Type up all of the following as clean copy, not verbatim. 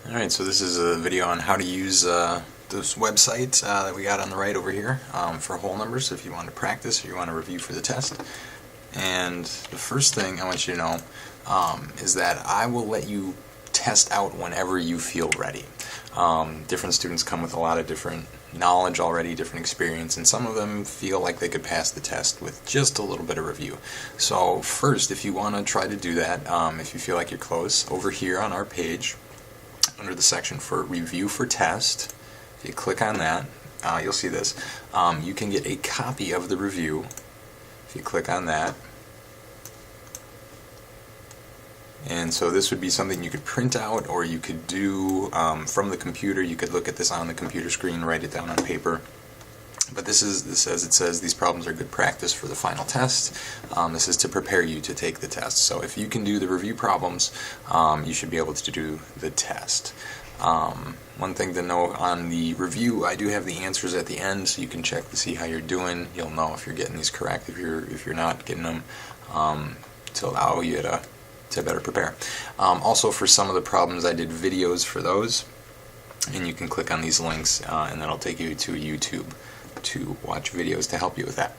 Alright, so this is a video on how to use this website that we got on the right over here for whole numbers if you want to practice or you want to review for the test. And the first thing I want you to know is that I will let you test out whenever you feel ready. Different students come with a lot of different knowledge already, different experience, and some of them feel like they could pass the test with just a little bit of review. So first, if you want to try to do that, if you feel like you're close, over here on our page, under the section for review for test, if you click on that, you'll see this. You can get a copy of the review if you click on that. And so this would be something you could print out, or you could do from the computer. You could look at this on the computer screen, write it down on paper. But it says these problems are good practice for the final test. This is to prepare you to take the test. So if you can do the review problems, you should be able to do the test. One thing to know on the review, I do have the answers at the end, so you can check to see how you're doing. You'll know if you're getting these correct, if you're not getting them, to allow you to better prepare. Also, for some of the problems, I did videos for those, and you can click on these links, and that'll take you to YouTube to watch videos to help you with that.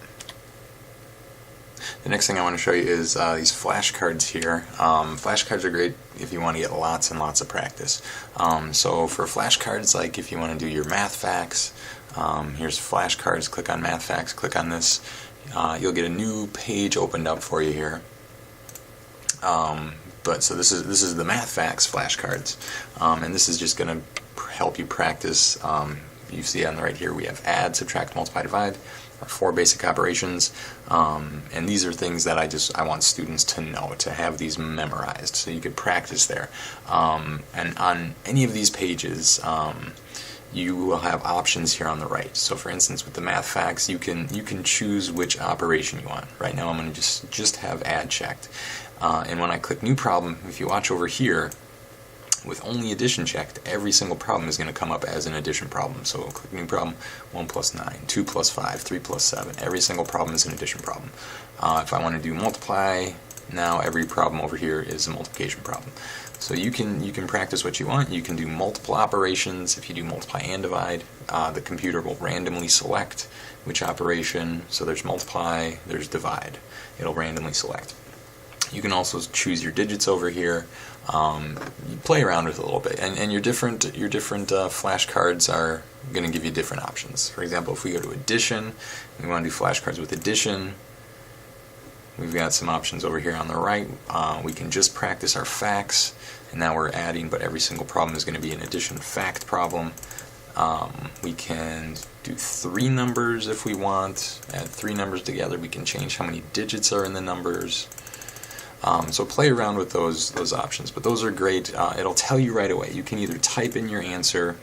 The next thing I want to show you is these flashcards here. Flashcards are great if you want to get lots and lots of practice. So for flashcards, like if you want to do your math facts, here's flashcards. Click on math facts, click on this. You'll get a new page opened up for you here. So this is the math facts flashcards, and this is just going to help you practice. You see on the right here we have add, subtract, multiply, divide, our 4 basic operations, and these are things that I want students to know, to have these memorized, so you could practice there. And on any of these pages, you will have options here on the right. So for instance, with the math facts, you can choose which operation you want. Right now I'm going to just have add checked. And when I click new problem, if you watch over here, with only addition checked, every single problem is going to come up as an addition problem. So we'll click new problem, 1 plus 9, 2 plus 5, 3 plus 7. Every single problem is an addition problem. If I want to do multiply, now every problem over here is a multiplication problem. So you can practice what you want. You can do multiple operations. If you do multiply and divide, the computer will randomly select which operation. So there's multiply, there's divide. It'll randomly select. You can also choose your digits over here. You play around with it a little bit, and your different flashcards are going to give you different options. For example, if we go to addition, we want to do flashcards with addition. We've got some options over here on the right. We can just practice our facts, and now we're adding, but every single problem is going to be an addition fact problem. We can do 3 numbers if we want, add 3 numbers together. We can change how many digits are in the numbers. So play around with those options, but those are great. It'll tell you right away. You can either type in your answer.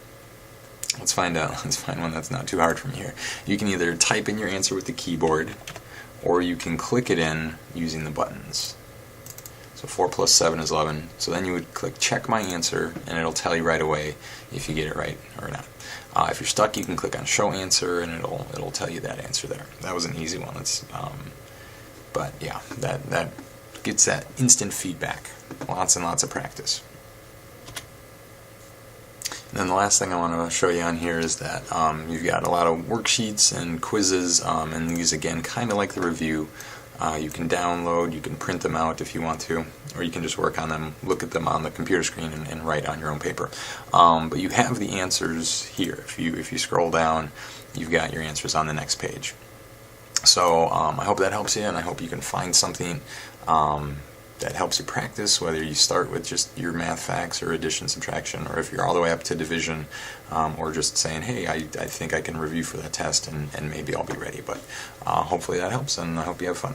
Let's find one that's not too hard from here. You can either type in your answer with the keyboard, or you can click it in using the buttons. So 4 plus 7 is 11. So then you would click check my answer, and it'll tell you right away if you get it right or not. If you're stuck, you can click on show answer, and it'll tell you that answer there. That was an easy one. But yeah, that gets that instant feedback. Lots and lots of practice. And then the last thing I want to show you on here is that you've got a lot of worksheets and quizzes, and these again kind of like the review. You can download, you can print them out if you want to, or you can just work on them, look at them on the computer screen and write on your own paper. But you have the answers here. If you scroll down, you've got your answers on the next page. So I hope that helps you, and I hope you can find something that helps you practice, whether you start with just your math facts or addition, subtraction, or if you're all the way up to division, or just saying, hey, I think I can review for that test, and maybe I'll be ready. But hopefully that helps, and I hope you have fun.